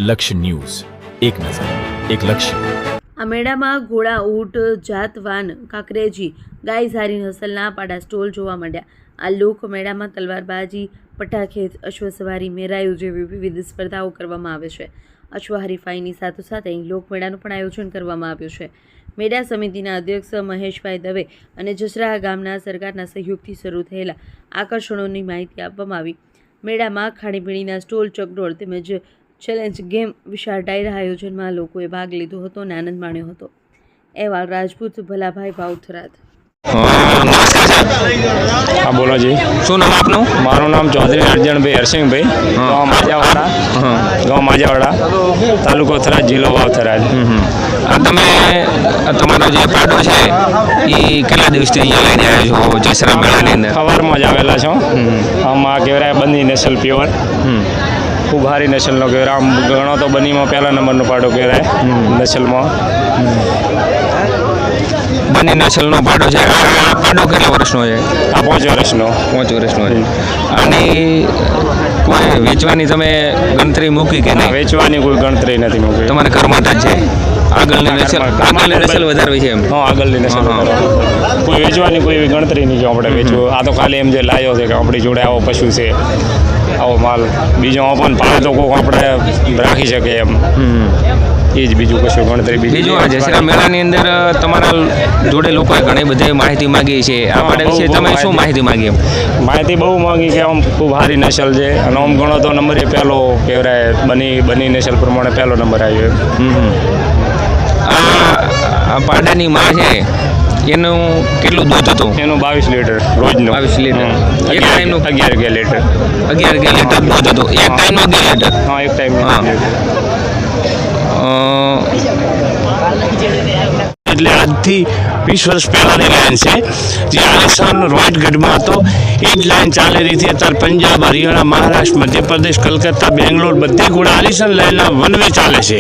લક્ષ્ય ન્યૂઝ, એક નજર, એક લક્ષ્ય. આ મેળામાં ઘોડા, ઊંટ, જાતવાન, કાંકરેજી, ગાય ઝારી નસલના પાડા સ્ટોલ જોવા મળ્યા. આ લોકમેળામાં તલવારબાજી, પટાખેજ, અશ્વસવારી, મેરાયું જેવી વિવિધ સ્પર્ધાઓ કરવામાં આવે છે. અશ્વ હરીફાઈની સાથોસાથ અહીં લોકમેળાનું પણ આયોજન કરવામાં આવ્યું છે. મેળા સમિતિના અધ્યક્ષ મહેશભાઈ દવે અને જસરા ગામના સરકારના સહયોગથી શરૂ થયેલા આકર્ષણોની માહિતી આપવામાં આવી. મેળામાં ખાણીપીણીના સ્ટોલ, ચકડોળ તેમજ ચેલેન્જ ગેમ, વિશાળ ડાયરા આયોજનમાં લોકોએ ભાગ લીધો હતો અને આનંદ માણ્યો હતો. અહેવાલ રાજપૂત ભલાભાઈ ભાવથરાદ. हाँ बोलो जी. શું નામ આપનું? મારું નામ ચૌધરી અર્જણભાઈ હરસિંહભાઈ, ગામ માજાવાડા, તાલુકો થરાદ, જિલ્લો વાવ-થરાદ. તમે તમારો જે પાડો છે એ કેટલા દિવસથી અહીંયા લઈને આવ્યા છો જસરા મેળાની અંદર? સવારમાં જ આવેલા છો. આમાં કહેવાય બની નસલ પ્યોર, ખૂબ સારી નસલનો કહેવાય. આમ ગણો તો બનીમાં પહેલા નંબરનો પાડો કહેવાય નસલમાં. બંને નસલનો પાડો છે. આ પાડો કેટલા વર્ષનો છે? આ 5 વર્ષનો. 5 વર્ષનો છે. અને કોઈ વેચવાની તમે ગણતરી મૂકી કે નહીં? વેચવાની કોઈ ગણતરી નથી મૂકી. તમારે ઘર માટે જ છે? આગળની નસલ વધારવી છે એમ? હા, આગળની નસલ કોઈ વેચવાની કોઈ એવી ગણતરી નહીં કે આપણે વેચવું. આ તો ખાલી એમ જે લાવ્યો છે કે આપણી જોડે આવો પશુ છે, આવો માલ, બીજો પણ પાડે તો કોઈ આપણે રાખી શકે એમ. એ જ, બીજું કશું ગણતરી બીજું. આ જસરા મેળાની અંદર તમારા જોડે લોકોએ ઘણી બધી માહિતી માંગી છે. આ પાડા વિશે તમે શું માહિતી માંગી? એમ માહિતી બહુ માંગી કે આમ ખૂબ સારી નસલ છે અને આમ ગણો તો નંબર એ પહેલો કહેવાય. બની નસલ પ્રમાણે પહેલો નંબર આવ્યો. આ પાડાની માં છે એનું કેટલું દૂધ હતું? એનું 22 લીટર રોજનું. 22 લીટર. એક ટાઈમનું 11 લીટર. 11 લીટર દૂધ હતું. એક ટાઈમનું 11 લીટર. હા, એક ટાઈમ. એટલે આજથી 20 વર્ષ પહેલાંની લાઈન છે, જે આલિશાન રોહિતગઢમાં હતો. એ જ લાઈન ચાલી રહી હતી. અત્યારે પંજાબ, હરિયાણા, મહારાષ્ટ્ર, મધ્યપ્રદેશ, કલકત્તા, બેંગ્લોર બધે ઘોડા આલિશાન લાઈનના વન વે ચાલે છે.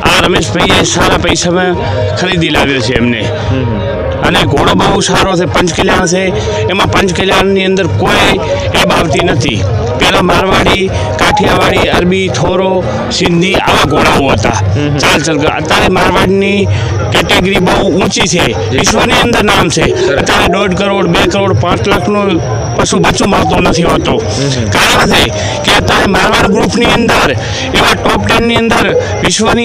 આ રમેશભાઈએ સારા પૈસામાં ખરીદી લાવ્યો છે એમને. અને ઘોડો બહુ સારો છે. પંચકલ્યાણ છે, એમાં પંચકલ્યાણની અંદર કોઈ એબ આવતી નથી. પહેલાં મારવાડી, કાઠિયાવાડી, અરબી, થોરો, સિંધી આવા ઘોડાઓ હતા. ચાલ અત્યારે મારવાડની કેટેગરી બહુ ઊંચી છે, વિશ્વની અંદર નામ છે. અત્યારે 1.5 કરોડ, 2 કરોડ, 5 લાખનું પશુ બચ્ચું મળતું નથી હોતું. કારણ છે કે અત્યારે મારવાડ ગ્રુપની અંદર એવા ટોપ 10ની અંદર વિશ્વની